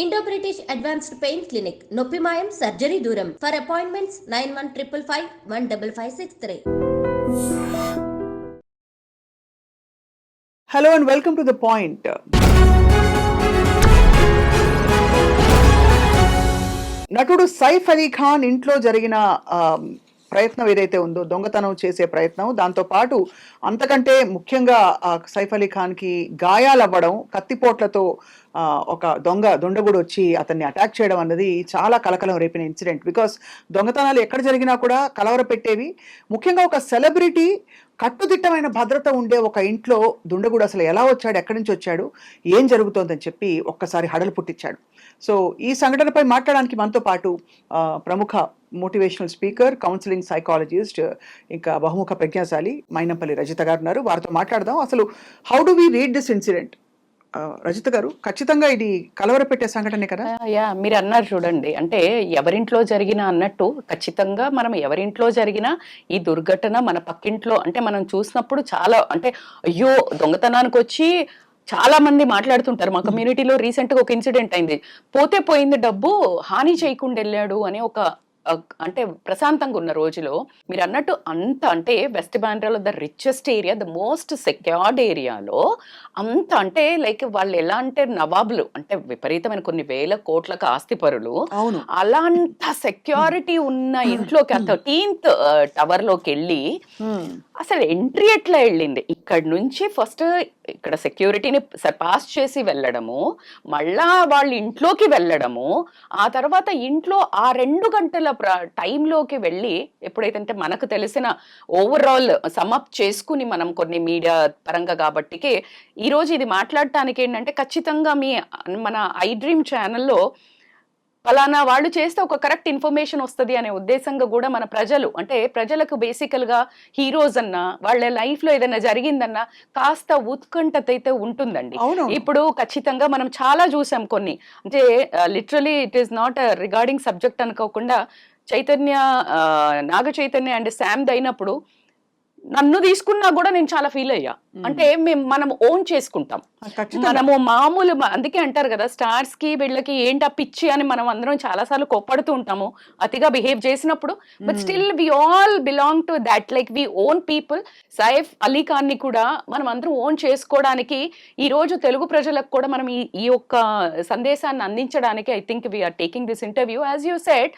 Indo British advanced pain clinic నొప్పి మాయం surgery దూరం for appointments 9155515563. Hello and welcome to The Point. నటుడు సైఫ్ అలీ ఖాన్ ఇంట్లో జరిగిన ప్రయత్నం ఏదైతే ఉందో దొంగతనం చేసే ప్రయత్నం, దాంతోపాటు అంతకంటే ముఖ్యంగా సైఫ్ అలీ ఖాన్కి గాయాలు అవ్వడం, కత్తిపోట్లతో ఒక దొండగుడు వచ్చి అతన్ని అటాక్ చేయడం అన్నది చాలా కలకలం రేపిన ఇన్సిడెంట్. బికాస్ దొంగతనాలు ఎక్కడ జరిగినా కూడా కలవర పెట్టేవి. ముఖ్యంగా ఒక సెలబ్రిటీ కట్టుదిట్టమైన భద్రత ఉండే ఒక ఇంట్లో దుండగుడు అసలు ఎలా వచ్చాడు, ఎక్కడి నుంచి వచ్చాడు, ఏం జరుగుతోందని చెప్పి ఒక్కసారి హడలు పుట్టించాడు. సో ఈ సంఘటనపై మాట్లాడడానికి మనతో పాటు ప్రముఖ మోటివేషనల్ స్పీకర్, కౌన్సిలింగ్ సైకాలజిస్ట్, ఇంకా బహుముఖ ప్రజ్ఞాశాలి మైనంపల్లి రజిత గారు ఉన్నారు. వారితో మాట్లాడదాం. అసలు how do we read this incident? Rajitha గారు, ఖచ్చితంగా ఇది కలవరపెట్టే సంఘటనే కదా? మీరు అన్నారు చూడండి, అంటే ఎవరింట్లో జరిగినా అన్నట్టు ఖచ్చితంగా మనం ఎవరింట్లో జరిగినా ఈ దుర్ఘటన మన పక్కింట్లో అంటే మనం చూసినప్పుడు చాలా అంటే అయ్యో దొంగతనానికి వచ్చి చాలా మంది మాట్లాడుతుంటారు. మా కమ్యూనిటీలో రీసెంట్ గా ఒక ఇన్సిడెంట్ అయింది. పోతే పోయింది, డబ్బు హాని చేయకుండా వెళ్ళాడు అని ఒక అంటే ప్రశాంతంగా ఉన్న రోజులో మీరు అన్నట్టు అంత అంటే వెస్ట్ బాండ్రాలో the richest area, the most secured ఏరియాలో అంత అంటే లైక్ వాళ్ళు ఎలా అంటే నవాబులు అంటే విపరీతమైన కొన్ని వేల కోట్లకు ఆస్తిపరులు, అలాంత సెక్యూరిటీ ఉన్న ఇంట్లోకి 13th టవర్ లోకి వెళ్ళి అసలు ఎంట్రీ ఎట్లా వెళ్ళింది? ఇక్కడ నుంచి ఫస్ట్ ఇక్కడ సెక్యూరిటీని సర్పాస్ చేసి వెళ్ళడము, మళ్ళా వాళ్ళ ఇంట్లోకి వెళ్ళడము, ఆ తర్వాత ఇంట్లో ఆ 2 గంటల టైంలోకి వెళ్ళి ఎప్పుడైతే మనకు తెలిసిన ఓవరాల్ సమ్అప్ చేసుకుని మనం కొన్ని మీడియా పరంగా కాబట్టికి ఈరోజు ఇది మాట్లాడటానికి ఏంటంటే ఖచ్చితంగా మన ఐ డ్రీమ్ ఛానల్లో ఫలానా వాళ్ళు చేస్తే ఒక కరెక్ట్ ఇన్ఫర్మేషన్ వస్తుంది అనే ఉద్దేశంగా కూడా మన ప్రజలు అంటే ప్రజలకు బేసికల్ గా హీరోస్ అన్నా వాళ్ళ లైఫ్ లో ఏదైనా జరిగిందన్నా కాస్త ఉత్కంఠత అయితే ఉంటుందండి. ఇప్పుడు ఖచ్చితంగా మనం చాలా చూసాం కొన్ని, అంటే literally it is not regarding subject అనుకోకుండా నాగ చైతన్య అండ్ శామ్ అయినప్పుడు నన్ను తీసుకున్నా కూడా నేను చాలా ఫీల్ అయ్యా. అంటే మనం ఓన్ చేసుకుంటాం, మనము మామూలు అందుకే అంటారు కదా స్టార్స్ కి వీళ్ళకి ఏంటా పిచ్చి అని మనం అందరం చాలా సార్లు కోప్పడుతూ ఉంటాము అతిగా బిహేవ్ చేసినప్పుడు. But still we all belong to that, like we own people. Saif Ali Khan ని కూడా మనం అందరం ఓన్ చేసుకోవడానికి ఈ రోజు తెలుగు ప్రజలకు కూడా మనం ఈ యొక్క సందేశాన్ని అందించడానికి I think we're taking this interview. As you said,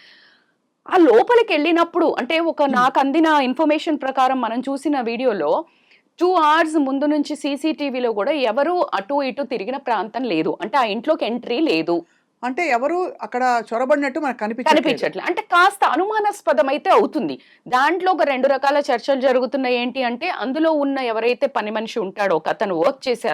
ఆ లోపలికి వెళ్ళినప్పుడు అంటే నాకు అందిన ఇన్ఫర్మేషన్ ప్రకారం మనం చూసిన వీడియోలో 2 hours ముందు నుంచి సీసీటీవీలో కూడా ఎవరు అటు ఇటు తిరిగిన ప్రాంతం లేదు, అంటే ఆ ఇంట్లోకి ఎంట్రీ లేదు, అంటే ఎవరు అక్కడ చొరబడినట్టు మనకు కనిపించట్లేదు. అంటే కాస్త అనుమానాస్పదం అయితే అవుతుంది. దాంట్లో ఒక 2 రకాల చర్చలు జరుగుతున్నాయి. ఏంటి అంటే అందులో ఉన్న ఎవరైతే పని మనిషి ఉంటాడో ఒక అతను వర్క్ చేసే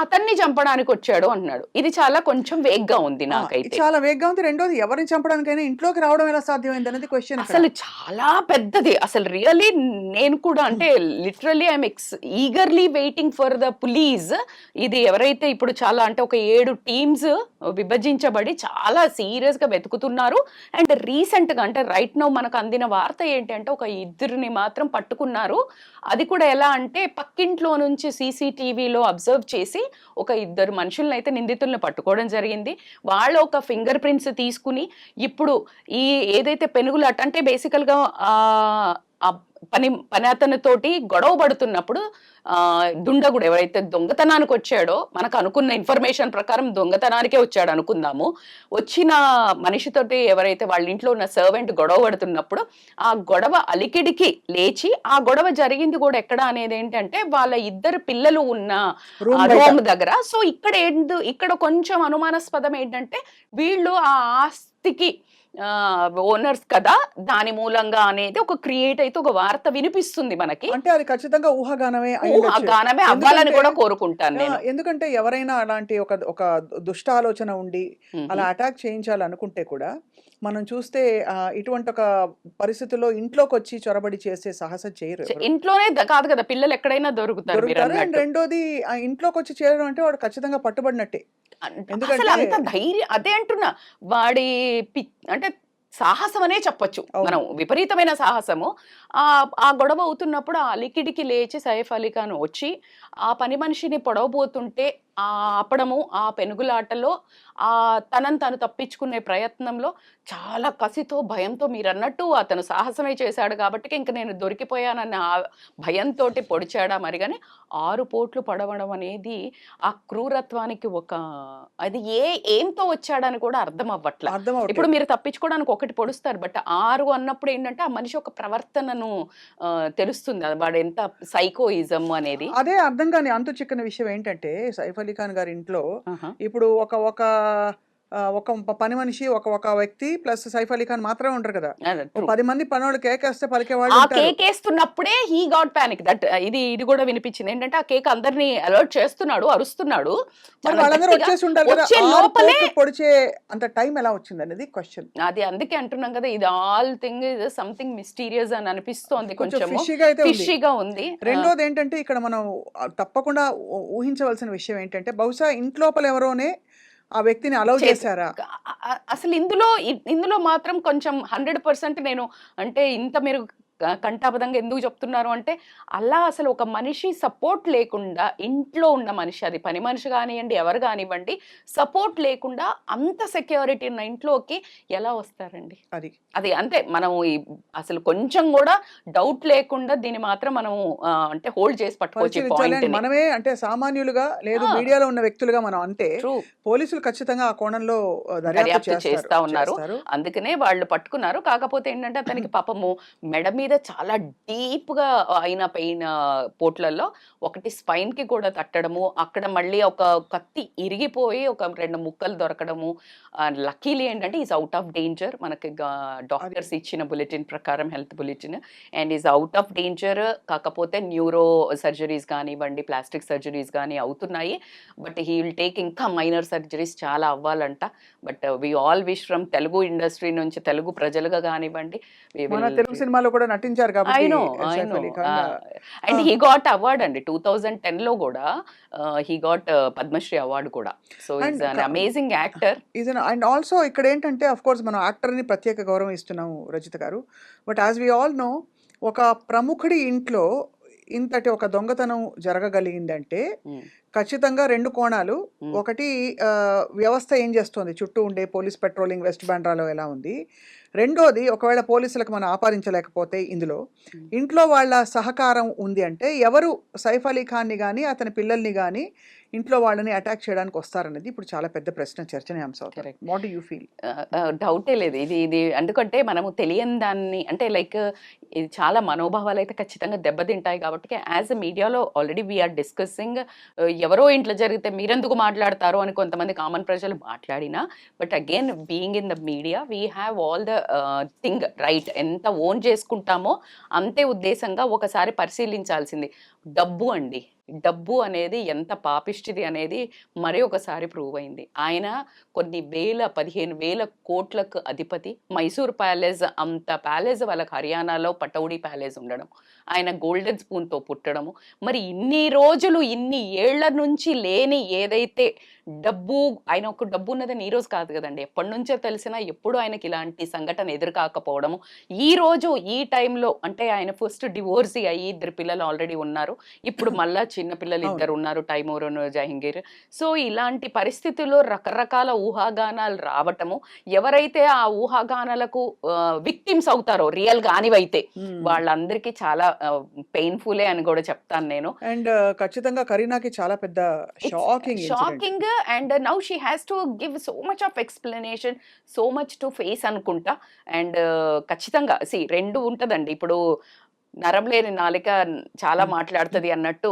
అతన్ని చంపడానికి వచ్చాడు అంటున్నాడు. ఇది చాలా కొంచెం వేగ్గా ఉంది, నాకైతే చాలా వేగ్గా ఉంది. రెండోది, ఎవరిని చంపడానికైనా ఇంట్లోకి రావడం ఎలా సాధ్యమైంది అనేది క్వశ్చన్ అసలు చాలా పెద్దది. అసలు రియల్లీ నేను కూడా అంటే literally I'm eagerly waiting for the pulleys. ఇది ఎవరైతే ఇప్పుడు చాలా అంటే ఒక 7 టీమ్స్ విభజించబడి చాలా సీరియస్ గా వెతుకుతున్నారు. అండ్ రీసెంట్ గా అంటే రైట్ నౌ మనకు అందిన వార్త ఏంటంటే ఒక 2 మాత్రం పట్టుకున్నారు. అది కూడా ఎలా అంటే పక్కింట్లో నుంచి సీసీటీవీలో అబ్జర్వ్ చేసి ఒక 2 మనుషులను అయితే నిందితులను పట్టుకోవడం జరిగింది. వాళ్ళ ఒక ఫింగర్ ప్రింట్స్ తీసుకుని ఇప్పుడు ఈ ఏదైతే పెనుగులాట అంటే బేసికల్ గా పని అతనితోటి గొడవ పడుతున్నప్పుడు దుండగుడు ఎవరైతే దొంగతనానికి వచ్చాడో మనకు అనుకున్న ఇన్ఫర్మేషన్ ప్రకారం దొంగతనానికే వచ్చాడు అనుకుందాము, వచ్చిన మనిషితోటి ఎవరైతే వాళ్ళ ఇంట్లో ఉన్న సర్వెంట్ గొడవ పడుతున్నప్పుడు ఆ గొడవ అలికిడికి లేచి ఆ గొడవ జరిగింది కూడా ఎక్కడ అనేది ఏంటంటే వాళ్ళ 2 పిల్లలు ఉన్న రూమ్ దగ్గర. సో ఇక్కడ కొంచెం అనుమానాస్పదం ఏంటంటే వీళ్ళు ఆ ఆస్తికి ఓనర్స్ కదా, దాని మూలంగా అనేది ఒక క్రియేట్ అయితే ఒక వార్త వినిపిస్తుంది మనకి. అంటే అది ఖచ్చితంగా ఊహాగానమే అవ్వాలని కూడా కోరుకుంటాను నేను. ఎందుకంటే ఎవరైనా అలాంటి ఒక దుష్ట ఆలోచన ఉండి అలా అటాక్ చేయించాలనుకుంటే కూడా మనం చూస్తే ఇటువంటి ఒక పరిస్థితుల్లో ఇంట్లోకి వచ్చి చొరబడి చేసే సాహసం చేయరు. ఇంట్లోనే కాదు కదా, పిల్లలు ఎక్కడైనా దొరుకుతారు. రెండోది, ఇంట్లోకి వచ్చి చేరడం అంటే వాడు ఖచ్చితంగా పట్టుబడినట్టే. ఎందుకంటే అంత ధైర్యం, అదే అంటున్నా, వాడి అంటే సాహసం అనే చెప్పొచ్చు మనం, విపరీతమైన సాహసము. ఆ గొడవ అవుతున్నప్పుడు ఆ అలికిడికి లేచి సైఫ్ అలీ ఖాన్ వచ్చి ఆ పని మనిషిని పొడవబోతుంటే ఆపడము, ఆ పెనుగులాటలో తనను తను తప్పించుకునే ప్రయత్నంలో చాలా కసితో, భయంతో మీరన్నట్టు అతను సాహసమే చేశాడు కాబట్టి ఇంక నేను దొరికిపోయానన్న భయంతోటి పొడిచాడా మరి గాని 6 పోట్లు పడవడం అనేది ఆ క్రూరత్వానికి అది ఏంతో వచ్చాడని కూడా అర్థం అవ్వట్ల. ఇప్పుడు మీరు తప్పించుకోవడానికి ఒకటి పొడుస్తారు, బట్ 6 అన్నప్పుడు ఏంటంటే ఆ మనిషి ఒక ప్రవర్తనను తెలుస్తుంది, వాడు ఎంత సైకోయిజం అనేది. అదే అర్థం కాని అంతు చిక్కని విషయం ఏంటంటే సైఫ్ అలీ ఖాన్ గారి ఇంట్లో ఇప్పుడు ఒక పని మనిషి ఒక వ్యక్తి ప్లస్ సైఫ్ అలీ ఖాన్ మాత్రమే ఉంటారు కదా. 10 మంది పనోళ్ళు కేకేస్తే పలికేవాళ్ళు. ఆ కేకేస్తున్నప్పుడే హీ గాట్ పానిక్. దట్ ఇది కూడా వినిపించింది ఏంటంటే ఆ కేక్ అందరినీ అలర్ట్ చేస్తున్నాడు, అరుస్తున్నాడు. వాళ్ళందరూ వచ్చేసి ఉంటారు కదా, లోపలే పొడిచే అంత టైం ఎలా వచ్చింది అనేది క్వశ్చన్. అది అందుకే అంటున్నాం కదా, ఇది all thing is something mysterious అని అనిపిస్తోంది, కొంచెం ఫిషీగా ఉంది. రెండోది ఏంటంటే ఇక్కడ మనం తప్పకుండా ఊహించవలసిన విషయం ఏంటంటే బహుశా ఇంట్లోపల ఎవరోనే ఆ వ్యక్తిని అలౌ చేశారా అసలు. ఇందులో మాత్రం కొంచెం 100% నేను అంటే ఇంత మీరు కంఠాపదంగా ఎందుకు చెప్తున్నారు అంటే అలా అసలు ఒక మనిషి సపోర్ట్ లేకుండా, ఇంట్లో ఉన్న మనిషి, అది పని మనిషి కానివ్వండి ఎవరు కానివ్వండి, సపోర్ట్ లేకుండా అంత సెక్యూరిటీ ఉన్న ఇంట్లోకి ఎలా వస్తారండి? అది అంతే. మనం అసలు కొంచెం కూడా డౌట్ లేకుండా దీన్ని మాత్రం మనం అంటే హోల్డ్ చేసి పట్టుకోవచ్చు. మనమే అంటే సామాన్యులుగా లేదు మీడియాలో ఉన్న వ్యక్తులుగా మనం అంటే పోలీసులు ఖచ్చితంగా ఆ కోణంలో దర్యాప్తు చేస్తా ఉన్నారు, అందుకనే వాళ్ళు పట్టుకున్నారు. కాకపోతే ఏంటంటే అతనికి పాపము మెడ మీద చాలా డీప్ గా అయిన పెయిన్ పోట్లలో ఒకటి స్పైన్ కి కూడా తట్టడము, అక్కడ మళ్ళీ ఒక కత్తి ఇరిగిపోయి ఒక 2 ముక్కలు దొరకడము. లక్కీలీ ఏంటంటే ఈజ్ అవుట్ ఆఫ్ డేంజర్, మనకి డాక్టర్స్ ఇచ్చిన బులెటిన్ ప్రకారం, health bulletin, and is out of danger. కాకపోతే న్యూరో సర్జరీస్ కానివ్వండి, ప్లాస్టిక్ సర్జరీస్ కానీ అవుతున్నాయి, బట్ హీ విల్ టేక్ ఇంకా మైనర్ సర్జరీస్ చాలా అవ్వాలంట. But we all wish from Telugu industry నుంచి, తెలుగు ప్రజలుగా కానివ్వండి, తెలుగు సినిమాలో కూడా నటించారు కాబట్టి. అండ్ హీ గాట్ అవార్డ్ అండి 2010 లో కూడా, హీ గాట్ పద్మశ్రీ అవార్డు కూడా. So is an amazing actor. And also ఇక్కడ ఏంటంటే అఫ్ కోర్స్ మనం యాక్టర్ ని ప్రత్యేక గౌరవం ఇస్తున్నాము రజిత గారు, but as we all know ఒక ప్రముఖుడి ఇంట్లో ఇంతటి ఒక దొంగతనం జరగగలిగిందంటే ఖచ్చితంగా 2 కోణాలు. ఒకటి వ్యవస్థ ఏం చేస్తుంది, చుట్టూ ఉండే పోలీస్ పెట్రోలింగ్ వెస్ట్ బాండ్రాలో ఎలా ఉంది. రెండోది ఒకవేళ పోలీసులకు మనం ఆపాదించలేకపోతే ఇంట్లో వాళ్ళ సహకారం ఉంది అంటే ఎవరు సైఫ్ అలీ ఖాన్ని కానీ అతని పిల్లల్ని కానీ ఇంట్లో వాళ్ళని అటాక్ చేయడానికి వస్తారనేది ఇప్పుడు చాలా పెద్ద ప్రశ్న, చర్చనీయాంశం. What do you feel? డౌటే లేదు, ఇది ఎందుకంటే మనము తెలియని దాన్ని అంటే లైక్ ఇది చాలా మనోభావాలు అయితే ఖచ్చితంగా దెబ్బతింటాయి కాబట్టి యాజ్ ఎ మీడియాలో ఆల్రెడీ వీఆర్ డిస్కసింగ్. ఎవరో ఇంట్లో జరిగితే మీరెందుకు మాట్లాడతారో అని కొంతమంది కామన్ ప్రజలు మాట్లాడినా, but again being in the media we have all the thing right. ఎంత ఓన్ చేసుకుంటామో అంతే ఉద్దేశంగా ఒకసారి పరిశీలించాల్సింది. డబ్బు అండి, డబ్బు అనేది ఎంత పాపిష్టిది అనేది మరి ఒకసారి ప్రూవ్ అయింది. ఆయన కొన్ని 15,000 కోట్లకు అధిపతి. మైసూర్ ప్యాలెస్ అంత ప్యాలెస్ వాళ్ళకి హర్యానాలో పటౌడీ ప్యాలెస్ ఉండడం, ఆయన గోల్డెన్ స్పూన్తో పుట్టడము, మరి ఇన్ని రోజులు ఇన్ని ఏళ్ల నుంచి లేని ఏదైతే డబ్బు, ఆయన ఒక డబ్బు ఉన్నదని ఈ రోజు కాదు కదండి, ఎప్పటి నుంచో తెలిసినా ఎప్పుడు ఆయనకి ఇలాంటి సంఘటన ఎదురుకాకపోవడము. ఈ రోజు ఈ టైంలో అంటే ఆయన ఫస్ట్ డివోర్సీ అయ్యి 2 పిల్లలు ఆల్రెడీ ఉన్నారు, ఇప్పుడు మళ్ళా చిన్న పిల్లలు 2 ఉన్నారు, టైమూర్ జహంగీర్. సో ఇలాంటి పరిస్థితుల్లో రకరకాల ఊహాగానాలు రావటము, ఎవరైతే ఆ ఊహాగానాలకు విక్టిమ్స్ అవుతారో రియల్ గా అనివైతే వాళ్ళందరికీ చాలా పెయిన్ఫులే అని కూడా చెప్తాను నేను. అండ్ ఖచ్చితంగా కరీనాకి చాలా పెద్ద shocking. And now she has to give so much of explanation, so much to face అనుకుంటా. అండ్ ఖచ్చితంగా 2 ఉంటదండి. ఇప్పుడు నరం లేని నాలిక చాలా మాట్లాడుతుంది అన్నట్టు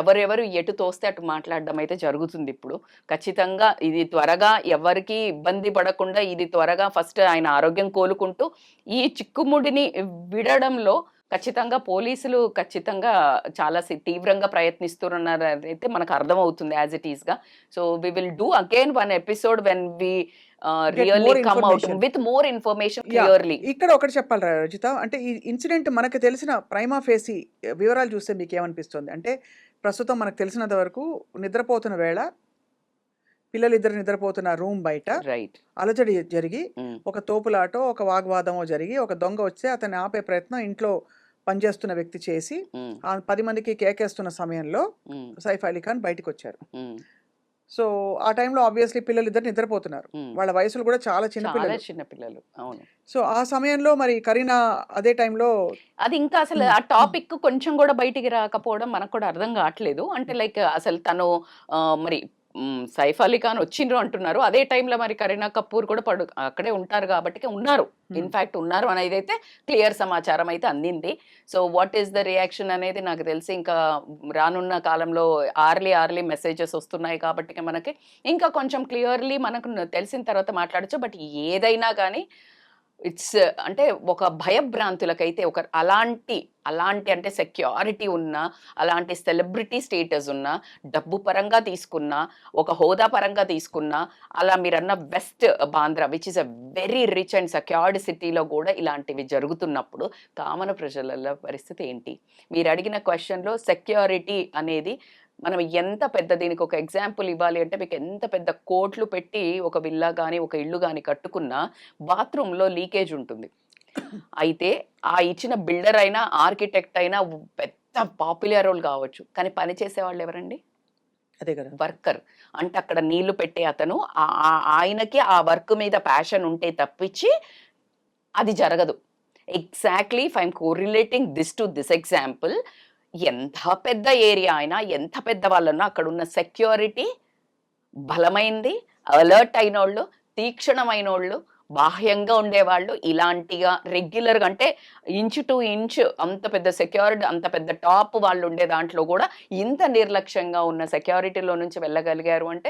ఎవరెవరు ఎటు తోస్తే అటు మాట్లాడడం అయితే జరుగుతుంది ఇప్పుడు. ఖచ్చితంగా ఇది త్వరగా ఎవరికి ఇబ్బంది పడకుండా, ఇది త్వరగా ఫస్ట్ ఆయన ఆరోగ్యం కోలుకుంటూ ఈ చిక్కుముడిని విడడంలో ఖచ్చితంగా పోలీసులు ఖచ్చితంగా చాలా తీవ్రంగా ప్రయత్నిస్తున్నారు అయితే మనకు అర్థమవుతుంది యాజ్ ఇట్ ఈస్ గా. So we will do again one episode when we really come out with more information clearly. ఇక్కడ ఒకటి చెప్పాలి రజిత, అంటే ఈ ఇన్సిడెంట్ మనకు తెలిసిన ప్రైమా ఫేసి వివరాలు చూస్తే మీకు ఏమనిపిస్తుంది అంటే, ప్రస్తుతం మనకు తెలిసినంత వరకు నిద్రపోతున్న వేళ పిల్లలిద్దరు నిద్రపోతున్న రూమ్ బయట అలజడి జరిగి ఒక తోపులాటో ఒక వాగ్వాదమో జరిగి ఒక దొంగ వచ్చి అతన్ని ఆపే ప్రయత్నం ఇంట్లో పనిచేస్తున్న వ్యక్తి చేసి 10 మందికి కేకేస్తున్న సమయంలో సైఫ్ అలీ ఖాన్ బయటకు వచ్చారు. సో ఆ టైంలో ఆబ్వియస్లీ పిల్లలు ఇద్దరు నిద్రపోతున్నారు, ఉమ్. వాళ్ళ వయసులు కూడా చాలా చిన్న చాలా పిల్లలు. చిన్న పిల్లలు, అవును. సో ఆ సమయంలో మరి కరీనా అదే టైంలో అది ఇంకా అసలు ఆ టాపిక్ కొంచెం కూడా బయటికి రాకపోవడం మనకు కూడా అర్థం కావట్లేదు. అంటే లైక్ అసలు తను మరి సైఫ్ అలీ ఖాన్ వచ్చిండ్రు అంటున్నారు, అదే టైంలో మరి కరీనా కపూర్ కూడా అక్కడే ఉంటారు కాబట్టి ఉన్నారు, ఇన్ఫాక్ట్ ఉన్నారు అనేది అయితే క్లియర్ సమాచారం అయితే అందింది. So what is the reaction అనేది నాకు తెలిసి ఇంకా రానున్న కాలంలో ఆర్లీ మెసేజెస్ వస్తున్నాయి కాబట్టి మనకి ఇంకా కొంచెం క్లియర్లీ మనకు తెలిసిన తర్వాత మాట్లాడచ్చు. బట్ ఏదైనా కానీ ఇట్స్ అంటే ఒక భయభ్రాంతులకైతే ఒక అలాంటి అంటే సెక్యూరిటీ ఉన్న, అలాంటి సెలబ్రిటీ స్టేటస్ ఉన్న, డబ్బు పరంగా తీసుకున్న, ఒక హోదా పరంగా తీసుకున్న, అలా మీరన్న west Bandra which is a very rich and secured సిటీలో కూడా ఇలాంటివి జరుగుతున్నప్పుడు కామన్ ప్రజల పరిస్థితి ఏంటి? మీరు అడిగిన క్వశ్చన్లో సెక్యూరిటీ అనేది మనం ఎంత పెద్ద, దీనికి ఒక ఎగ్జాంపుల్ ఇవ్వాలి అంటే మీకు ఎంత పెద్ద కోట్లు పెట్టి ఒక విల్లా కానీ ఒక ఇల్లు కానీ కట్టుకున్నా బాత్రూంలో లీకేజ్ ఉంటుంది. అయితే ఆ ఇచ్చిన బిల్డర్ అయినా ఆర్కిటెక్ట్ అయినా పెద్ద పాపులర్ రోల్ కావచ్చు, కానీ పని చేసే వాళ్ళు ఎవరండి? అదే కదా, వర్కర్. అంటే అక్కడ నీళ్లు పెట్టే అతను ఆయనకి ఆ వర్క్ మీద ప్యాషన్ ఉంటే తప్పించి అది జరగదు. Exactly if I'm correlating this to this example, ఎంత పెద్ద ఏరియా అయినా ఎంత పెద్ద వాళ్ళన్నా అక్కడ ఉన్న సెక్యూరిటీ బలమైంది, అలర్ట్ అయినోళ్ళు, తీక్షణమైనోళ్ళు, బాహ్యంగా ఉండేవాళ్ళు, ఇలాంటిగా రెగ్యులర్గా అంటే ఇంచు టు ఇంచు అంత పెద్ద సెక్యూరిటీ, అంత పెద్ద టాప్ వాళ్ళు ఉండే దాంట్లో కూడా ఇంత నిర్లక్ష్యంగా ఉన్న సెక్యూరిటీలో నుంచి వెళ్ళగలిగారు అంటే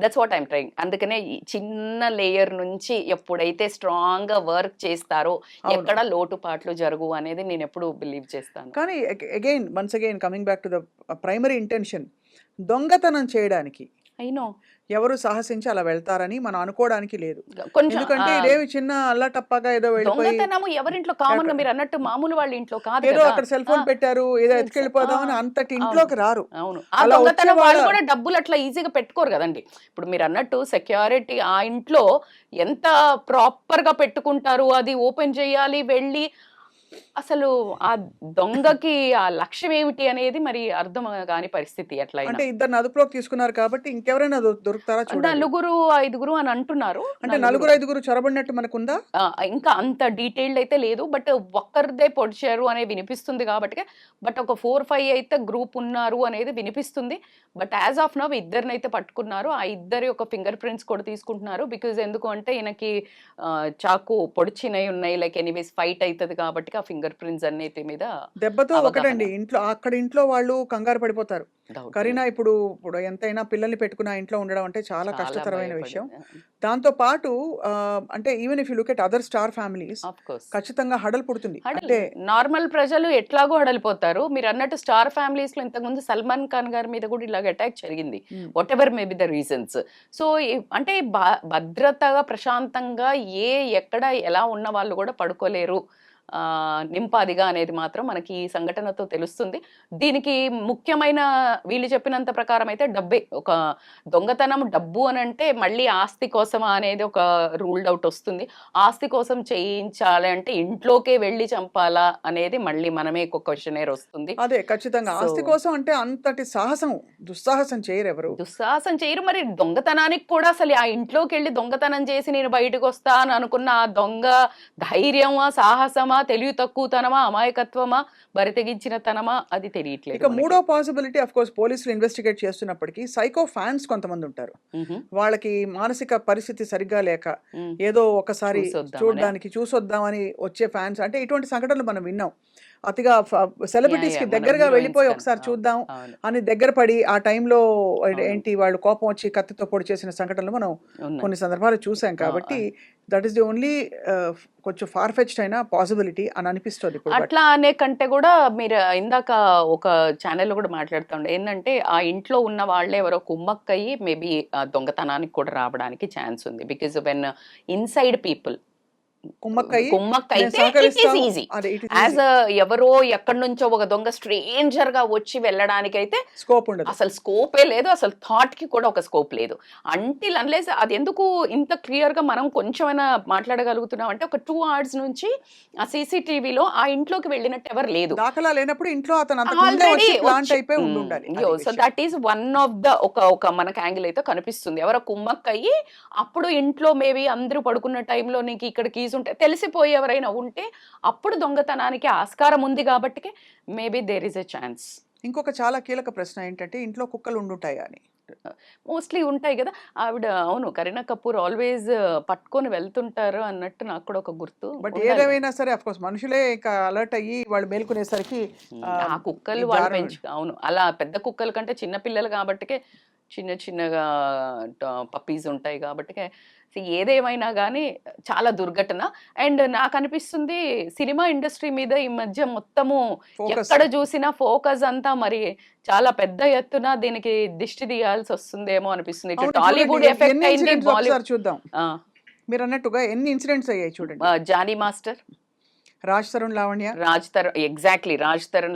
దట్స్ వాట్ ఐమ్ ట్రైయింగ్. అందుకనే చిన్న లేయర్ నుంచి ఎప్పుడైతే స్ట్రాంగ్గా వర్క్ చేస్తారో ఎక్కడ లోటుపాట్లు జరుగు అనేది నేను ఎప్పుడు బిలీవ్ చేస్తాను. కానీ once again coming back to the primary intention, దొంగతనం చేయడానికి అయినో ఎవరు సాహసించి అలా వెళ్తారని మనం అనుకోవడానికి లేదు. కొంచెం ఎందుకంటే ఇదేమి చిన్న అల్లటప్పగా ఏదో వెళ్ళిపోయి దొంగతనము ఎవరింట్లో కామన్ గా మీరు అన్నట్టు మామూలు వాళ్ళ ఇంట్లో కాదు ఏదో కదా. అక్కడ సెల్ ఫోన్ పెట్టారు ఏదో ఎత్తుకెళ్ళిపోదామని అంతటి ఇంట్లోకి రారు. అవును, ఆ అలా దొంగతనం వచ్చే వాళ్ళు కూడా డబ్బులు అట్లా ఈజీగా పెట్టుకోరు కదండి. ఇప్పుడు మీరు అన్నట్టు సెక్యూరిటీ ఆ ఇంట్లో ఎంత ప్రాపర్ గా పెట్టుకుంటారు, అది ఓపెన్ చేయాలి వెళ్ళి, అసలు ఆ దొంగకి ఆ లక్ష్యం ఏమిటి అనేది మరి అర్థం కాని పరిస్థితి. ఎట్లా అంటే ఇద్దరు అదుపులోకి తీసుకున్నారు కాబట్టి ఇంకెవరైనా దొరుకుతారా చూడండి. 4-5 అని అంటున్నారు. అంటే 4-5 చొరబడినట్టు మనకుందా? ఇంకా అంత డీటెయిల్డ్ అయితే లేదు, బట్ ఒక్కరిదే పొడిచారు అనేది వినిపిస్తుంది కాబట్టి. బట్ ఒక 4-5 అయితే గ్రూప్ ఉన్నారు అనేది వినిపిస్తుంది. బట్ యాజ్ ఆఫ్ నవ్ ఇద్దరినైతే పట్టుకున్నారు. ఆ ఇద్దరి ఒక ఫింగర్ ప్రింట్స్ కూడా తీసుకుంటున్నారు. బికాజ్ ఎందుకు అంటే ఈయనకి చాకు పొడిచినవి ఉన్నాయి, లైక్ ఎనీవేస్ ఫైట్ అవుతుంది కాబట్టి ఆ ఫింగర్ ప్రింట్స్ అన్నిటి మీద దెబ్బతో ఒకటండి, ఇంట్లో వాళ్ళు కంగారు పడిపోతారు. కరీనా ఇప్పుడు ఎంతైనా పిల్లల్ని పెట్టుకున్న ఇంట్లో ఉండడం అంటే చాలా కష్టతరమైన విషయం. దాంతో పాటు అంటే even if you look at other star families ఖచ్చితంగా హడల్ పుడుతుంది. అంటే నార్మల్ ప్రజలు ఎట్లాగో హడలిపోతారు. మీరు అన్నట్టు స్టార్ ఫ్యామిలీస్ లో ఇంతకుముందు సల్మాన్ ఖాన్ గారి మీద కూడా ఇలాగ అటాక్ జరిగింది, what ever may be the reasons. So అంటే భద్రతగా ప్రశాంతంగా ఎక్కడ ఎలా ఉన్న వాళ్ళు కూడా పడుకోలేరు నింపాదిగా అనేది మాత్రం మనకి ఈ సంఘటనతో తెలుస్తుంది. దీనికి ముఖ్యమైన వీళ్ళు చెప్పినంత ప్రకారం అయితే డబ్బే. ఒక దొంగతనం డబ్బు అని అంటే మళ్ళీ ఆస్తి కోసమా అనేది ఒక రూల్డ్ అవుట్ వస్తుంది. ఆస్తి కోసం చేయించాలి అంటే ఇంట్లోకే వెళ్ళి చంపాలా అనేది మళ్ళీ మనమే ఒక క్వశ్చనేర్ వస్తుంది. అదే ఖచ్చితంగా ఆస్తి కోసం అంటే అంతటి దుస్సాహసం చేయరు ఎవరు. దుస్సాహసం చేయరు. మరి దొంగతనానికి కూడా అసలు ఆ ఇంట్లోకి వెళ్ళి దొంగతనం చేసి నేను బయటకు వస్తా అని అనుకున్న ఆ దొంగ ధైర్యమా, సాహసమా, తెలివి తక్కువతనమా, అమాయకత్వమా, బరితెగించిన తనమా అది తెలియట్లేదు. ఇక మూడో పాసిబిలిటీ ఆఫ్ కోర్స్ పోలీసులు ఇన్వెస్టిగేట్ చేస్తున్నప్పటికీ సైకో ఫ్యాన్స్ కొంతమంది ఉంటారు. వాళ్ళకి మానసిక పరిస్థితి సరిగ్గా లేక ఏదో ఒకసారి చూసొద్దామని వచ్చే ఫ్యాన్స్. అంటే ఇటువంటి సంఘటనలు మనం విన్నాం. అతిగా సెలబ్రిటీస్ కి దగ్గరగా వెళ్ళిపోయి ఒకసారి చూద్దాం అని దగ్గర పడి ఆ టైంలో ఏంటి వాళ్ళు కోపం వచ్చి కత్తితో పొడి చేసిన సంఘటనలు మనం కొన్ని సందర్భాలు చూసాం. కాబట్టి దట్ ఈస్ ది ఓన్లీ కొంచెం ఫార్ ఫెచ్డ్ అయిన పాసిబిలిటీ అని అనిపిస్తుంది. అట్లా అనే కంటే కూడా మీరు ఇందాక ఒక ఛానల్లో కూడా మాట్లాడుతుండే ఏంటంటే ఆ ఇంట్లో ఉన్న వాళ్ళే ఎవరో కుమ్మక్కయ్యి మేబీ దొంగతనానికి కూడా రావడానికి ఛాన్స్ ఉంది. బికాజ్ వెన్ ఇన్సైడ్ పీపుల్ కుమ్మక్కైతే ఈజీ. యాజ్ ఎవరో ఎక్కడి నుంచో ఒక దొంగ స్ట్రేంజర్ గా వచ్చి వెళ్ళడానికైతే స్కోప్ ఉండదు, అసలు స్కోపే లేదు, అసలు థాట్ కి కూడా ఒక స్కోప్ లేదు. అంటిల్ అన్లెస్ అది ఎందుకు ఇంత క్లియర్ గా మనం కొంచెమైనా మాట్లాడగలుగుతున్నాం అంటే ఒక 2 hours నుంచి ఆ సీసీటీవీలో ఆ ఇంట్లోకి వెళ్ళినట్టు ఎవరు లేదు. దాఖలా లేనప్పుడు ఇంట్లో అతను ప్లాంట్ అయిపోయి ఉండాలి. So that is one of the ఒక మనకు యాంగిల్ అయితే కనిపిస్తుంది. ఎవరో కుమ్మక్కయ్యి అప్పుడు ఇంట్లో మేబీ అందరూ పడుకున్న టైంలో నీకు ఇక్కడ కీస్ ఉంటే తెలిసిపోయి ఎవరైనా ఉంటే అప్పుడు దొంగతనానికి ఆస్కారం ఉంది కాబట్టి maybe there is a chance. ఇంకొక చాలా కీలక ప్రశ్న ఏంటంటే ఇంట్లో కుక్కలు ఉండుంటాయా అని. మోస్ట్లీ ఉంటాయి కదా ఆవిడ. అవును, కరీనా కపూర్ ఆల్వేస్ పట్టుకొని వెళ్తుంటారు అన్నట్టు నాకు కూడా ఒక గుర్తు. బట్ ఏదేమైనా సరే అఫ్ కోర్స్ మనుషులే అలర్ట్ అయ్యి వాళ్ళు మేల్కొనేసరికి ఆ కుక్కలు వాళ్ళు అవును, అలా పెద్ద కుక్కల కంటే చిన్న పిల్లలు కాబట్టికే చిన్నగా పప్పీస్ ఉంటాయి కాబట్టి ఏదేమైనా కానీ చాలా దుర్ఘటన. అండ్ నాకు అనిపిస్తుంది సినిమా ఇండస్ట్రీ మీద ఈ మధ్య మొత్తము ఎక్కడ చూసినా ఫోకస్ అంతా మరి చాలా పెద్ద ఎత్తున దీనికి దిష్టి తీయాల్సి వస్తుందేమో అనిపిస్తుంది. టాలీవుడ్ ఎఫెక్ట్ అయింది, బాలీవుడ్. చూద్దాం, మీరు అన్నట్టుగా ఎన్ని ఇన్సిడెంట్స్ అయ్యాయి చూడండి. Jani master, Raj Tarun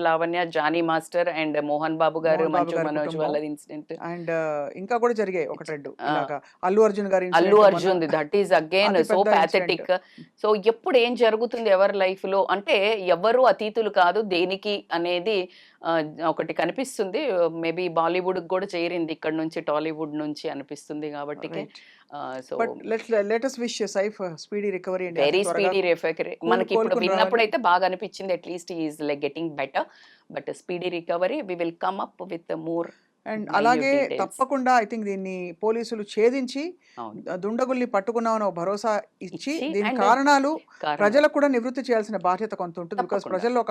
Lavanya, Jani master and Mohan Babu గారు, మంచు మనోజ్ వాళ్ళ ఇన్సిడెంట్. అండ్ ఇంకా కూడా జరిగాయి ఒకటి రెండు. Allu Arjun that is again so pathetic. So ఎప్పుడు ఏం జరుగుతుంది ఎవరి లైఫ్ లో అంటే ఎవరు అతీతులు కాదు దేనికి అనేది ఒకటి కనిపిస్తుంది. మేబీ బాలీవుడ్ కూడా చేరింది ఇక్కడ నుంచి, టాలీవుడ్ నుంచి అనిపిస్తుంది కాబట్టి. So let us wish Saif speedy recovery and very speedy recovery. మనకి ఇప్పుడు విన్నప్పుడు అయితే బాగా అనిపించింది at least he is like getting better, but speedy recovery we will come up with more. And అలాగే తప్పకుండా ఐ థింక్ దీన్ని పోలీసులు ఛేదించి దుండగుల్ని పట్టుకున్నామని భరోసా ఇచ్చి దీని కారణాలు ప్రజలకు కూడా నివృత్తి చేయాల్సిన బాధ్యత కొంత ఉంటుంది. బికాస్ ప్రజల్లో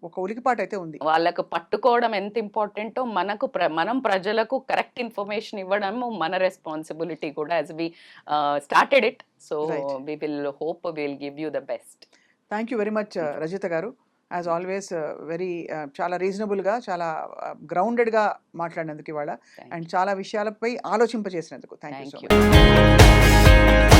ఒక ఉలికిపాటు అయితే ఉంది. వాళ్ళకు పట్టుకోవడం ఎంత ఇంపార్టెంటో మనం ప్రజలకు కరెక్ట్ ఇన్ఫర్మేషన్ ఇవ్వడం మన రెస్పాన్సిబిలిటీ కూడా, as we started it. So we will hope we will give you the best. Thank you very much Rajitha గారు. యాజ్ ఆల్వేస్ వెరీ చాలా రీజనబుల్గా, చాలా గ్రౌండెడ్గా మాట్లాడినందుకు ఇవాళ, అండ్ చాలా విషయాలపై ఆలోచింపజేసినందుకు థ్యాంక్ యూ సో మచ్.